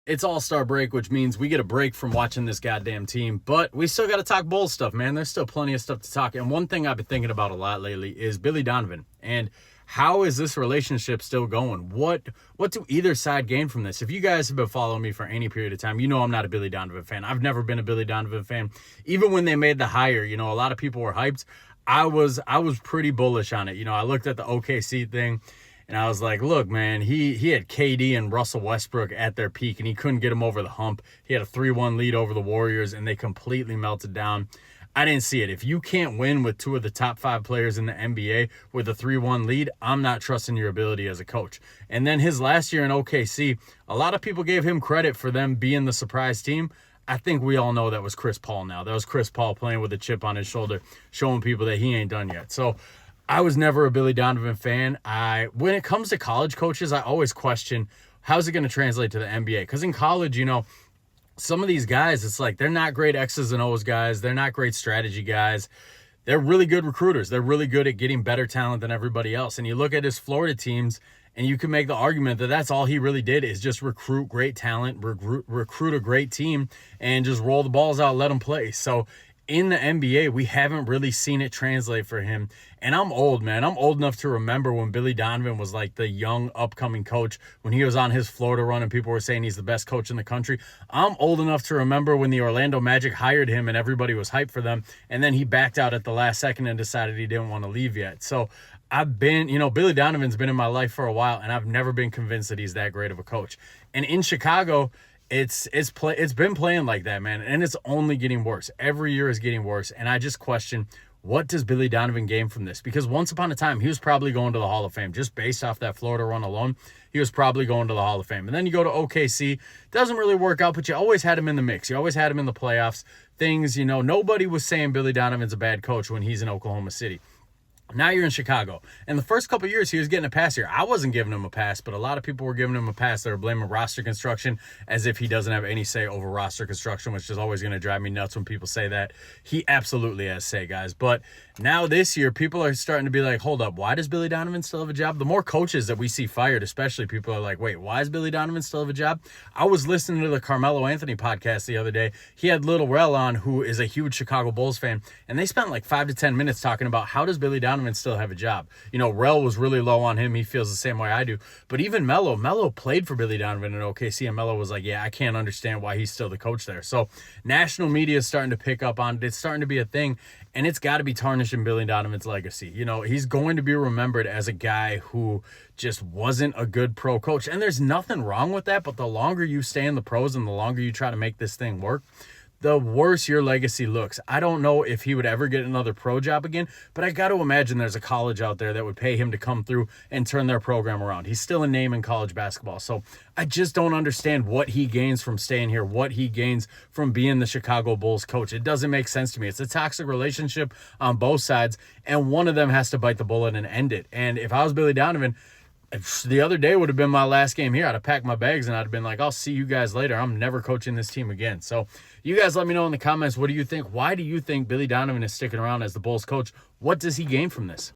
It's All-Star break, which means we get a break from watching this goddamn team, but we still got to talk Bulls stuff, man. There's still plenty of stuff to talk. And one thing I've been thinking about a lot lately is Billy Donovan. And how is this relationship still going? What do either side gain from this? If you guys have been following me for any period of time, you know I'm not a Billy Donovan fan. I've never been a Billy Donovan fan. Even when they made the hire, a lot of people were hyped. I was pretty bullish on it. I looked at the OKC thing. And I was like, look, man, he had KD and Russell Westbrook at their peak, and he couldn't get them over the hump. He had a 3-1 lead over the Warriors, and they completely melted down. I didn't see it. If you can't win with two of the top 5 players in the NBA with a 3-1 lead, I'm not trusting your ability as a coach. And then his last year in OKC, a lot of people gave him credit for them being the surprise team. I think we all know that was Chris Paul now. That was Chris Paul playing with a chip on his shoulder, showing people that he ain't done yet. So I was never a Billy Donovan fan. When it comes to college coaches, I always question, how's it going to translate to the NBA? Because in college, some of these guys, it's like they're not great X's and O's guys. They're not great strategy guys. They're really good recruiters. They're really good at getting better talent than everybody else. And you look at his Florida teams, and you can make the argument that that's all he really did is just recruit great talent, recruit a great team, and just roll the balls out, let them play. So in the NBA, we haven't really seen it translate for him. And I'm old, man. I'm old enough to remember when Billy Donovan was like the young upcoming coach, when he was on his Florida run and people were saying he's the best coach in the country. I'm old enough to remember when the Orlando Magic hired him and everybody was hyped for them. And then he backed out at the last second and decided he didn't want to leave yet. So Billy Donovan's been in my life for a while, and I've never been convinced that he's that great of a coach. And in Chicago, it's been playing like that, man, and it's only getting worse. Every year is getting worse, and I just question, what does Billy Donovan gain from this? Because once upon a time, he was probably going to the Hall of Fame. Just based off that Florida run alone, he was probably going to the Hall of Fame. And then you go to OKC, doesn't really work out, but you always had him in the mix. You always had him in the playoffs. Nobody was saying Billy Donovan's a bad coach when he's in Oklahoma City. Now you're in Chicago. And the first couple of years, he was getting a pass here. I wasn't giving him a pass, but a lot of people were giving him a pass. They were blaming roster construction as if he doesn't have any say over roster construction, which is always going to drive me nuts when people say that. He absolutely has say, guys. But now this year, people are starting to be like, hold up, why does Billy Donovan still have a job? The more coaches that we see fired, especially, people are like, wait, why does Billy Donovan still have a job? I was listening to the Carmelo Anthony podcast the other day. He had Lil Rel on, who is a huge Chicago Bulls fan, and they spent like 5 to 10 minutes talking about how does Billy Donovan still have a job. Rel was really low on him. He feels the same way I do. But even Melo played for Billy Donovan in OKC, and Melo was like, yeah, I can't understand why he's still the coach there. So national media is starting to pick up on it. It's starting to be a thing, and it's got to be tarnishing Billy Donovan's legacy. He's going to be remembered as a guy who just wasn't a good pro coach, and there's nothing wrong with that, but the longer you stay in the pros and the longer you try to make this thing work, the worse your legacy looks. I don't know if he would ever get another pro job again, but I got to imagine there's a college out there that would pay him to come through and turn their program around. He's still a name in college basketball. So I just don't understand what he gains from staying here, what he gains from being the Chicago Bulls coach. It doesn't make sense to me. It's a toxic relationship on both sides, and one of them has to bite the bullet and end it. And if I was Billy Donovan, the other day would have been my last game here. I'd have packed my bags and I'd have been like, I'll see you guys later. I'm never coaching this team again. So you guys let me know in the comments, what do you think? Why do you think Billy Donovan is sticking around as the Bulls coach? What does he gain from this?